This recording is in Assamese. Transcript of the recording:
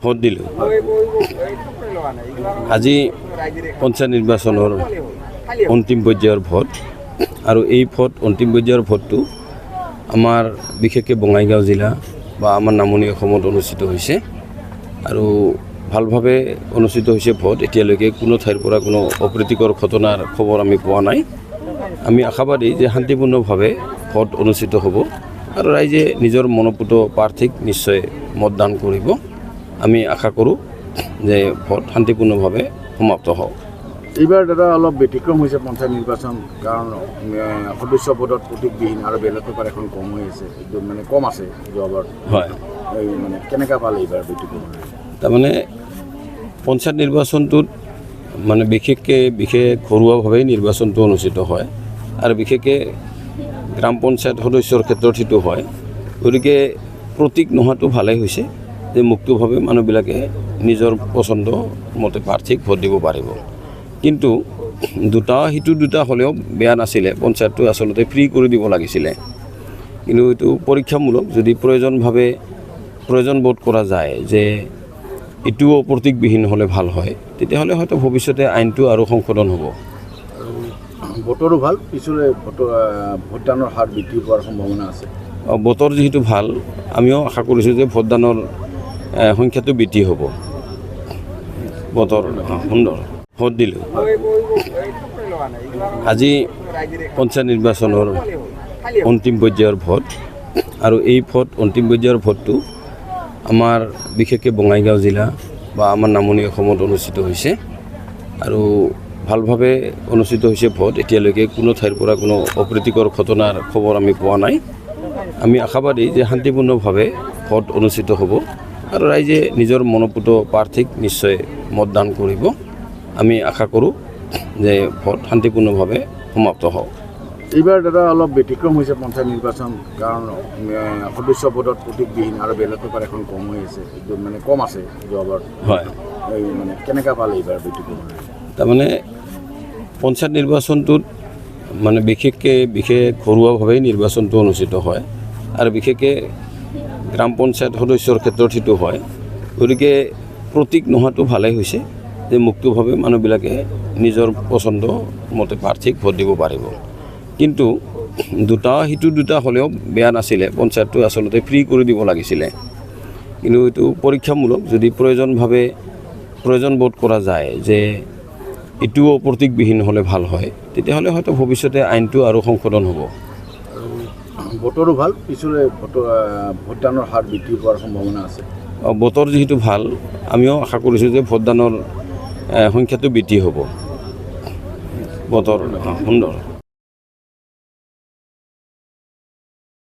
ভোট দিলোঁ। আজি পঞ্চায়ত নিৰ্বাচনৰ অন্তিম পৰ্যায়ৰ ভোট আৰু এই অন্তিম পৰ্যায়ৰ ভোটটো আমাৰ বিশেষকৈ বঙাইগাঁও জিলা বা আমাৰ নামনি অসমত অনুষ্ঠিত হৈছে আৰু ভালভাৱে অনুষ্ঠিত হৈছে ভোট। এতিয়ালৈকে কোনো ঠাইৰ পৰা কোনো অপ্ৰীতিকৰ ঘটনাৰ খবৰ আমি পোৱা নাই। আমি আশাবাদী যে শান্তিপূৰ্ণভাৱে ভোট অনুষ্ঠিত হ'ব আৰু ৰাইজে নিজৰ মনোপুত প্ৰাৰ্থীক নিশ্চয় মতদান কৰিব। আমি আশা কৰোঁ যে ভোট শান্তিপূৰ্ণভাৱে সমাপ্ত হওক। এইবাৰ দাদা অলপ ব্যতিক্ৰম হৈছে পঞ্চায়ত নিৰ্বাচন, কাৰণ সদস্য পদত প্ৰতীকবিহীন আৰু বেলেগ পেপাৰ এখন কম হৈ আছে, মানে কম আছে যোৱাবাৰ। হয়, এই মানে কেনেকুৱা পালে এইবাৰ ব্যতিক্ৰম? তাৰমানে পঞ্চায়ত নিৰ্বাচনটোত মানে বিশেষ ঘৰুৱাভাৱেই নিৰ্বাচনটো অনুষ্ঠিত হয় আৰু বিশেষকৈ গ্ৰাম পঞ্চায়ত সদস্যৰ ক্ষেত্ৰত সেইটো হয়। গতিকে প্ৰতীক নোহোৱাটো ভালেই হৈছে যে মুক্তভাৱে মানুহবিলাকে নিজৰ পচন্দ মতে প্ৰাৰ্থীক ভোট দিব পাৰিব। কিন্তু দুটা হ'লেও বেয়া নাছিলে। পঞ্চায়তটো আচলতে ফ্ৰী কৰি দিব লাগিছিলে, কিন্তু এইটো পৰীক্ষামূলক। যদি প্ৰয়োজনবোধ কৰা যায় যে এইটোও প্ৰতীকবিহীন হ'লে ভাল হয়, তেতিয়াহ'লে হয়তো ভৱিষ্যতে আইনটো আৰু সংশোধন হ'ব। বতৰো ভাল, পিছলৈ ভোটদানৰ হাৰ বৃদ্ধি পোৱাৰ সম্ভাৱনা আছে। বতৰ যিহেতু ভাল, আমিও আশা কৰিছোঁ যে ভোটদানৰ সংখ্যাটো বৃদ্ধি হ'ব। বতৰ সুন্দৰ। ভোট দিলোঁ। আজি পঞ্চায়ত নিৰ্বাচনৰ অন্তিম পৰ্যায়ৰ ভোট আৰু এই অন্তিম পৰ্যায়ৰ ভোটটো আমাৰ বিশেষকৈ বঙাইগাঁও জিলা বা আমাৰ নামনি অসমত অনুষ্ঠিত হৈছে আৰু ভালভাৱে অনুষ্ঠিত হৈছে ভোট। এতিয়ালৈকে কোনো ঠাইৰ পৰা কোনো অপ্ৰীতিকৰ ঘটনাৰ খবৰ আমি পোৱা নাই। আমি আশাবাদী যে শান্তিপূৰ্ণভাৱে ভোট অনুষ্ঠিত হ'ব আৰু ৰাইজে নিজৰ মনোপুত প্ৰাৰ্থীক নিশ্চয় মতদান কৰিব। আমি আশা কৰোঁ যে ভোট শান্তিপূৰ্ণভাৱে সমাপ্ত হওক। এইবাৰ দাদা অলপ ব্যতিক্ৰম হৈছে পঞ্চায়ত নিৰ্বাচন, কাৰণ সদস্য পদত প্ৰতীকবিহীন আৰু বেলেগ পেপাৰ এখন কম হৈ আছে, মানে কম আছে যোৱাবাৰ। হয়, এই মানে কেনেকুৱা পালে এইবাৰ ব্যতিক্ৰম? তাৰমানে পঞ্চায়ত নিৰ্বাচনটোত মানে বিশেষ ঘৰুৱাভাৱেই নিৰ্বাচনটো অনুষ্ঠিত হয় আৰু বিশেষকৈ গ্ৰাম পঞ্চায়ত সদস্যৰ ক্ষেত্ৰত সেইটো হয়। গতিকে প্ৰতীক নোহোৱাটো ভালেই হৈছে যে মুক্তভাৱে মানুহবিলাকে নিজৰ পচন্দ মতে প্ৰাৰ্থীক ভোট দিব পাৰিব। কিন্তু দুটা হ'লেও বেয়া নাছিলে। পঞ্চায়তটো আচলতে ফ্ৰী কৰি দিব লাগিছিলে, কিন্তু এইটো পৰীক্ষামূলক। যদি প্ৰয়োজনবোধ কৰা যায় যে এইটোও প্ৰতীকবিহীন হ'লে ভাল হয়, তেতিয়াহ'লে হয়তো ভৱিষ্যতে আইনটো আৰু সংশোধন হ'ব। বতৰো ভাল, পিছলৈ ভোটদানৰ হাৰ বৃদ্ধি পোৱাৰ সম্ভাৱনা আছে। বতৰ যিহেতু ভাল, আমিও আশা কৰিছোঁ যে ভোটদানৰ সংখ্যাটো বৃদ্ধি হ'ব। বতৰ সুন্দৰ।